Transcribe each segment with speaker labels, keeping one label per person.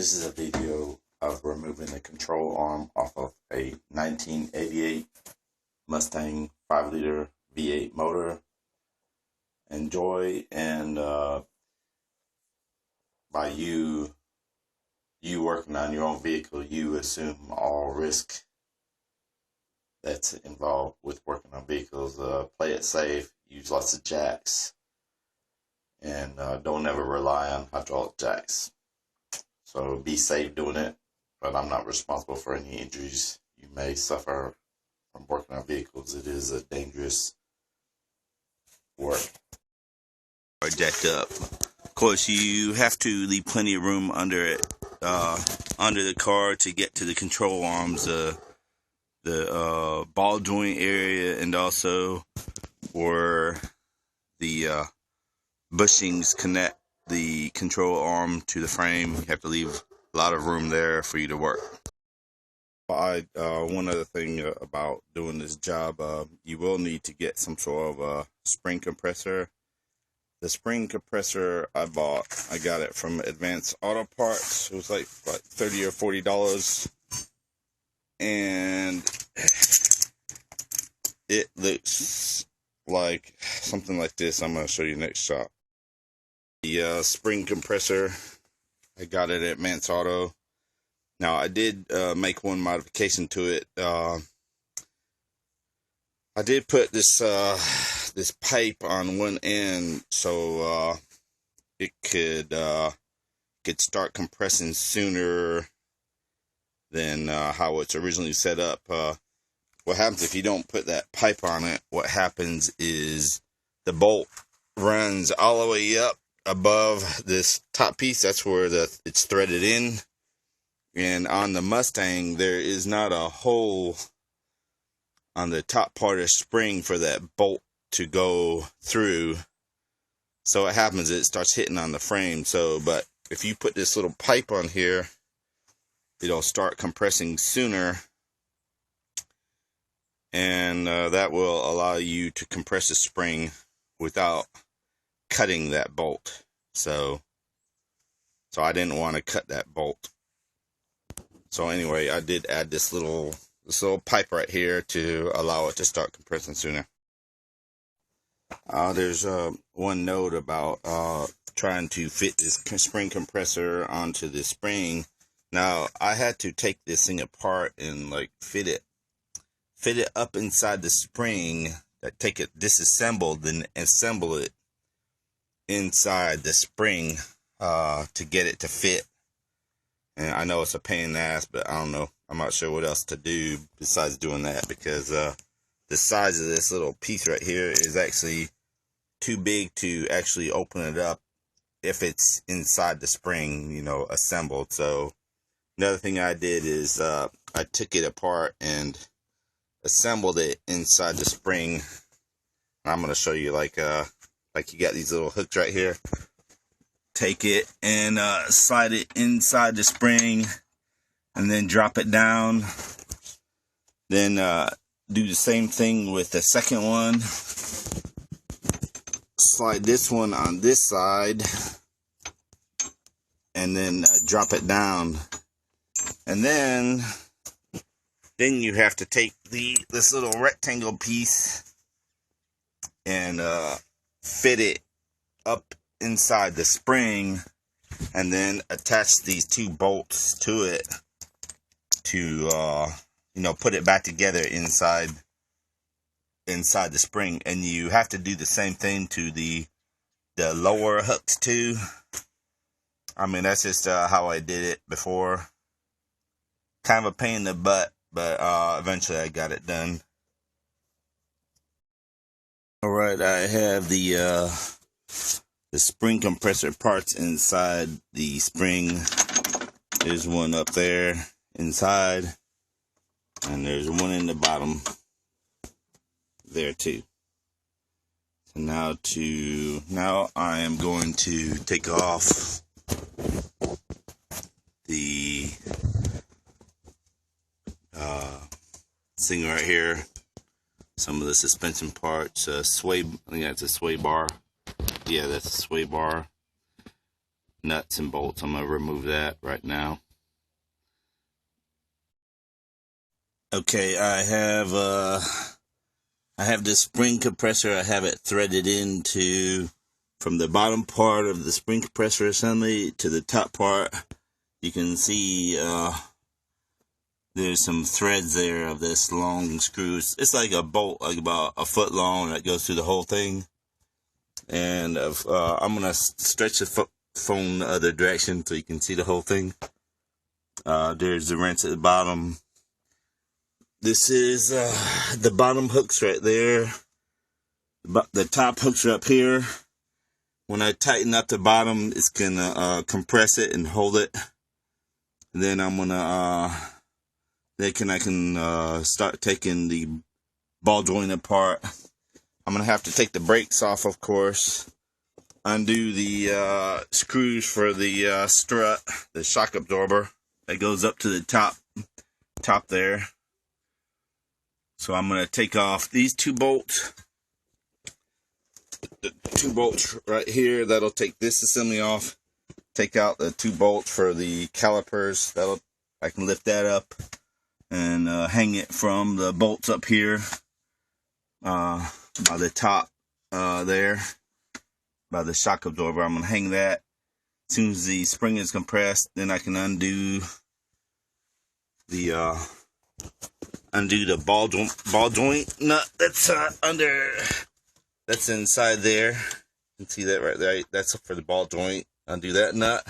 Speaker 1: This is a video of removing the control arm off of a 1988 Mustang 5-liter V8 motor. Enjoy, and by you working on your own vehicle, you assume all risk that's involved with working on vehicles. Play it safe, use lots of jacks, and don't ever rely on hydraulic jacks. So be safe doing it, but I'm not responsible for any injuries you may suffer from working on vehicles. It is a dangerous work.
Speaker 2: Are jacked up. Of course, you have to leave plenty of room under it, under the car, to get to the control arms, the ball joint area, and also where the bushings connect the control arm to the frame. You have to leave a lot of room there for you to work. One other thing about doing this job, you will need to get some sort of spring compressor. The spring compressor I got it from Advanced Auto Parts. It was like $30 or $40, and it looks like something like this. I'm going to show you next shot. The spring compressor, I got it at Advanced Auto. Now, I did make one modification to it. I did put this this pipe on one end so it could start compressing sooner than how it's originally set up. What happens if you don't put that pipe on it? What happens is the bolt runs all the way up above this top piece. That's where it's threaded in. And on the Mustang, there is not a hole on the top part of the spring for that bolt to go through. So what happens is it starts hitting on the frame. But if you put this little pipe on here, it'll start compressing sooner, and that will allow you to compress the spring without cutting that bolt. So I didn't want to cut that bolt. So anyway, I did add this little pipe right here to allow it to start compressing sooner. There's one note about trying to fit this spring compressor onto the spring. Now, I had to take this thing apart and fit it up inside the spring, take it disassembled and assemble it inside the spring to get it to fit. And I know it's a pain in the ass, but I don't know. I'm not sure what else to do besides doing that, because the size of this little piece right here is actually too big to actually open it up if it's inside the spring, assembled. So another thing I did is I took it apart and assembled it inside the spring. I'm going to show you like you got these little hooks right here. Take it and slide it inside the spring, and then drop it down. Then do the same thing with the second one. Slide this one on this side, and then drop it down. And then you have to take this little rectangle piece and fit it up inside the spring, and then attach these two bolts to it to put it back together inside the spring. And you have to do the same thing to the lower hooks too. I mean, that's just how I did it before. Kind of a pain in the butt, but eventually I got it done. Alright, I have the spring compressor parts inside the spring. There's one up there inside, and there's one in the bottom there too. So now I am going to take off the thing right here. Some of the suspension parts, sway. I think that's a sway bar. Yeah, that's a sway bar. nuts and bolts. I'm going to remove that right now. Okay, I have this spring compressor. I have it threaded into from the bottom part of the spring compressor assembly to the top part. You can see there's some threads there of this long screws. It's like a bolt, like about a foot long, that goes through the whole thing. And I'm gonna stretch the phone the other direction so you can see the whole thing. There's the wrench at the bottom. This is the bottom hooks right there. The top hooks are up here. When I tighten up the bottom, it's gonna compress it and hold it. And then I'm gonna I can start taking the ball joint apart. I'm gonna have to take the brakes off, of course. Undo the screws for the strut, the shock absorber that goes up to the top there. So I'm gonna take off these two bolts. The two bolts right here, that'll take this assembly off. Take out the two bolts for the calipers. I can lift that up and hang it from the bolts up here by the top there, by the shock absorber. I'm gonna hang that. As soon as the spring is compressed, then I can undo the ball joint nut that's inside there. You can see that right there. That's for the ball joint. Undo that nut.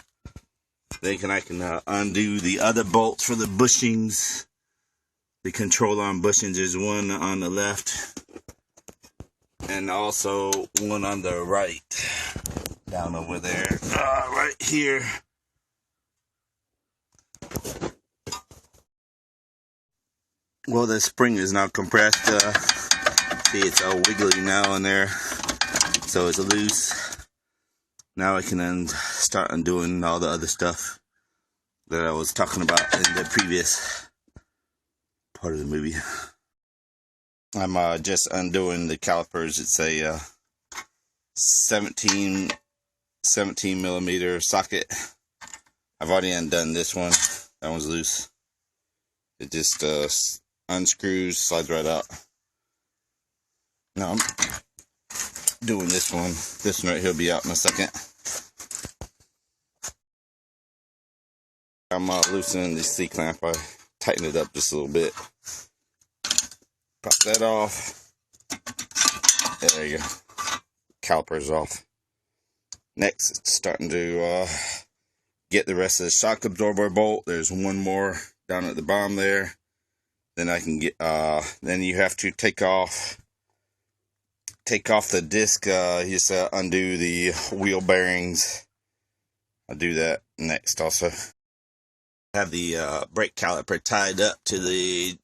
Speaker 2: Then I can undo the other bolts for the bushings. The control arm bushings. There's one on the left and also one on the right. Down over there. Right here. Well, the spring is now compressed. See, it's all wiggly now in there. So it's loose. Now I can then start undoing all the other stuff that I was talking about in the previous part of the movie. I'm just undoing the calipers. It's a 17 millimeter socket. I've already undone this one. That one's loose. It just unscrews, slides right out. Now I'm doing this one. This one right here will be out in a second. I'm loosening the C-clamp. I tighten it up just a little bit. Pop that off. There you go. Calipers off. Next, it's starting to get the rest of the shock absorber bolt. There's one more down at the bottom there. Then I can get. Then you have to take off the disc. You just undo the wheel bearings. I'll do that next also. Have the brake caliper tied up to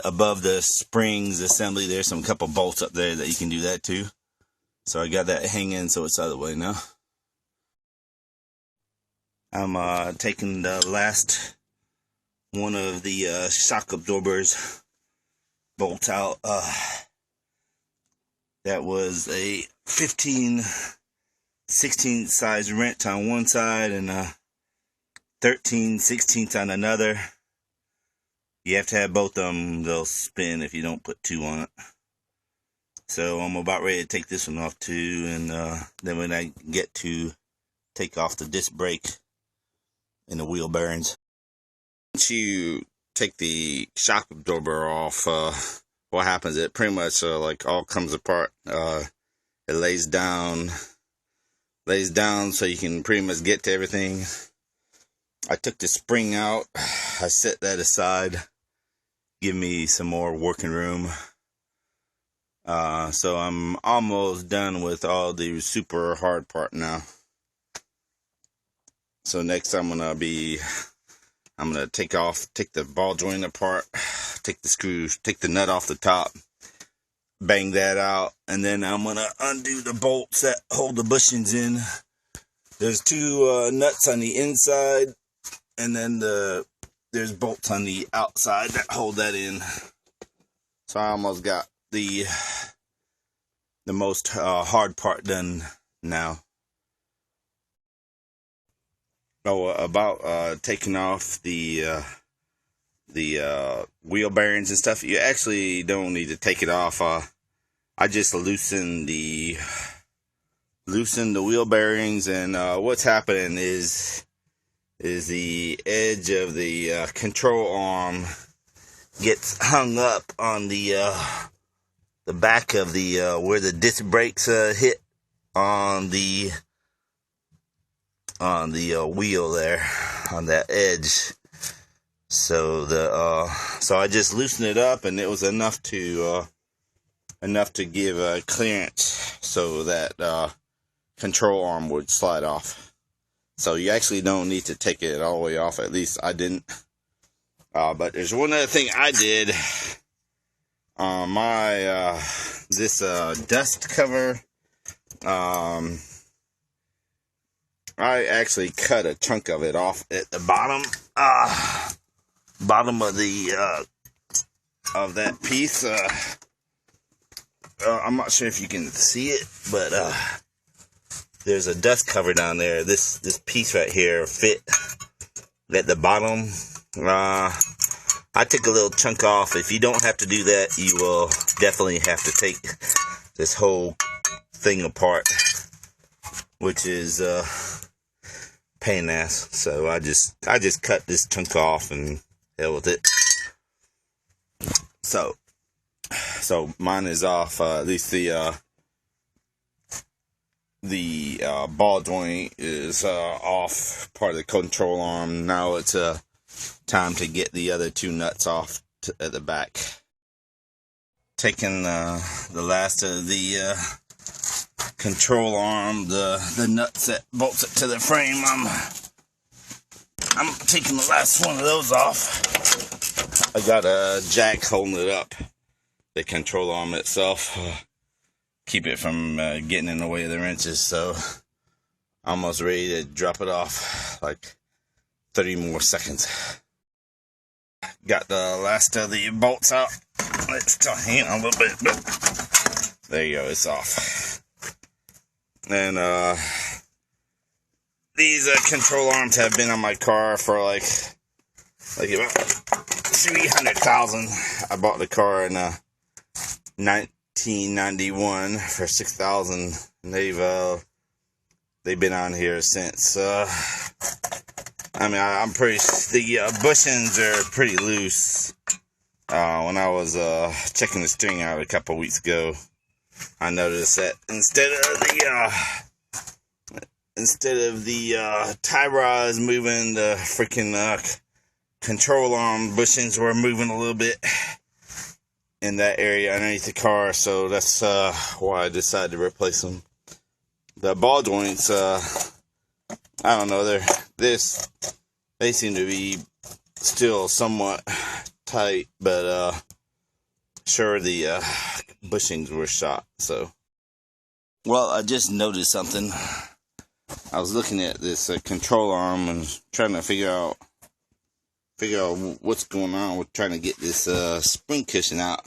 Speaker 2: above the springs assembly. There's some couple bolts up there that you can do that too. So I got that hanging, so it's out of the way now. I'm taking the last one of the shock absorbers bolts out. That was a 15/16 size wrench on one side and 13/16 on another. You have to have both of them. They'll spin if you don't put two on it. So I'm about ready to take this one off too, and then when I get to take off the disc brake and the wheel bearings. Once you take the shock absorber off, what happens? It pretty much like all comes apart. It lays down so you can pretty much get to everything. I took the spring out. I set that aside. Give me some more working room. So I'm almost done with all the super hard part now. So next I'm gonna take the ball joint apart, take the screws, take the nut off the top, bang that out, and then I'm gonna undo the bolts that hold the bushings in. There's two nuts on the inside, and then there's bolts on the outside that hold that in. So I almost got the most hard part done now. about taking off the wheel bearings and stuff. You actually don't need to take it off. I just loosen the wheel bearings, and what's happening is the edge of the control arm gets hung up on the back of the where the disc brakes hit on the wheel there, on that edge. So so I just loosened it up, and it was enough to give clearance so that control arm would slide off. So you actually don't need to take it all the way off. At least I didn't. But there's one other thing I did. My this dust cover. I actually cut a chunk of it off at the bottom of the of that piece. I'm not sure if you can see it, but there's a dust cover down there. This piece right here fit at the bottom. I took a little chunk off. If you don't have to do that, you will definitely have to take this whole thing apart, which is pain in the ass. So I just cut this chunk off and hell with it. So mine is off. At least the ball joint is off, part of the control arm. Now it's time to get the other two nuts off at the back. Taking the last of the control arm, the nuts that bolts it to the frame. I'm taking the last one of those off. I got a jack holding it up, the control arm itself, keep it from getting in the way of the wrenches. So almost ready to drop it off, like 30 more seconds. Got the last of the bolts out. It's still hanging a little bit, but there you go, it's off. And these control arms have been on my car for like about 300,000. I bought the car in 1991 for 6,000, and they've been on here since. I mean, I'm pretty. The bushings are pretty loose. When I was checking the string out a couple weeks ago, I noticed that instead of the tie rods moving, the freaking control arm bushings were moving a little bit in that area underneath the car. So that's why I decided to replace them. The ball joints, I don't know, they seem to be still somewhat tight, but sure, the bushings were shot. So, well, I just noticed something. I was looking at this control arm and trying to figure out what's going on with trying to get this spring cushion out.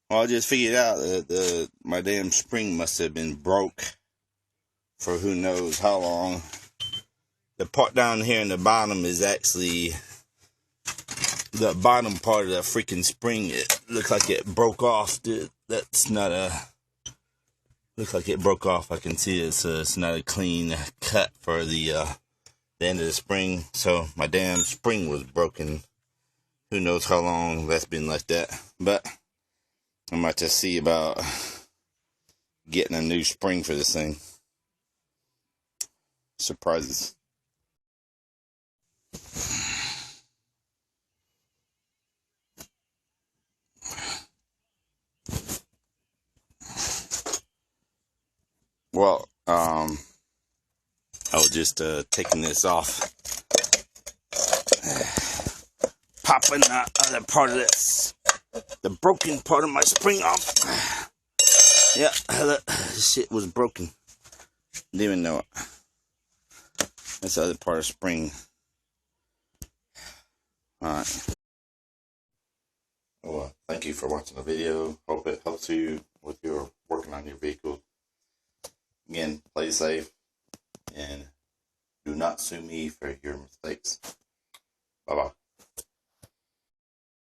Speaker 2: Well, I just figured out that my damn spring must have been broke for who knows how long. The part down here in the bottom is actually the bottom part of the freaking spring. It looks like it broke off. That's not looks like it broke off. I can see it, so it's not a clean cut for the end of the spring. So my damn spring was broken. Who knows how long that's been like that. But I'm about to see about getting a new spring for this thing. Surprises. Well, I was just taking this off, popping the other part of this, the broken part of my spring off. Yeah, this shit was broken. Didn't even know it. That's the other part of spring. Alright. Well, thank you for watching the video. Hope it helps you with your working on your vehicle. Again, play safe and
Speaker 1: Do not sue me for your mistakes. Bye-bye.